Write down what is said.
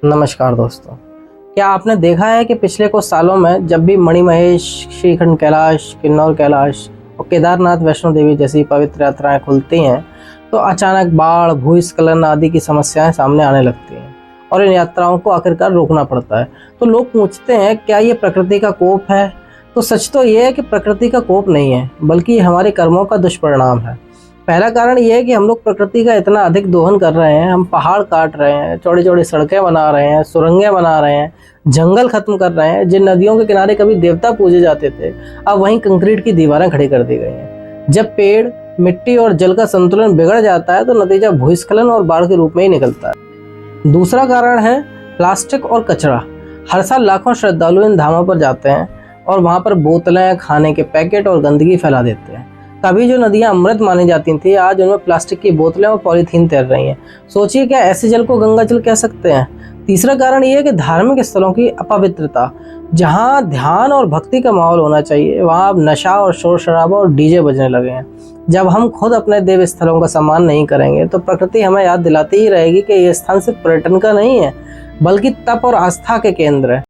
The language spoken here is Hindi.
नमस्कार दोस्तों। क्या आपने देखा है कि पिछले कुछ सालों में जब भी मणिमहेश, श्रीखंड कैलाश, किन्नौर कैलाश और केदारनाथ वैष्णो देवी जैसी पवित्र यात्राएं खुलती हैं तो अचानक बाढ़, भूस्खलन आदि की समस्याएं सामने आने लगती हैं और इन यात्राओं को आखिरकार रोकना पड़ता है। तो लोग पूछते हैं, क्या ये प्रकृति का कोप है? तो सच तो ये है कि प्रकृति का कोप नहीं है, बल्कि ये हमारे कर्मों का दुष्परिणाम है। पहला कारण ये है कि हम लोग प्रकृति का इतना अधिक दोहन कर रहे हैं। हम पहाड़ काट रहे हैं, चौड़ी चौड़ी सड़कें बना रहे हैं, सुरंगें बना रहे हैं, जंगल खत्म कर रहे हैं। जिन नदियों के किनारे कभी देवता पूजे जाते थे, अब वहीं कंक्रीट की दीवारें खड़ी कर दी गई हैं। जब पेड़, मिट्टी और जल का संतुलन बिगड़ जाता है तो नतीजा भूस्खलन और बाढ़ के रूप में ही निकलता है। दूसरा कारण है प्लास्टिक और कचरा। हर साल लाखों श्रद्धालु इन धामों पर जाते हैं और वहां पर बोतलें, खाने के पैकेट और गंदगी फैला देते हैं। कभी जो नदियां अमृत मानी जाती थी, आज उनमें प्लास्टिक की बोतलें और पॉलीथीन तैर रही हैं। सोचिए, क्या ऐसे जल को गंगा जल कह सकते हैं? तीसरा कारण ये है कि धार्मिक स्थलों की अपवित्रता। जहां ध्यान और भक्ति का माहौल होना चाहिए, वहां अब नशा और शोर शराबा और डीजे बजने लगे हैं। जब हम खुद अपने देव स्थलों का सम्मान नहीं करेंगे तो प्रकृति हमें याद दिलाती ही रहेगी कि यह स्थान सिर्फ पर्यटन का नहीं है, बल्कि तप और आस्था के केंद्र है।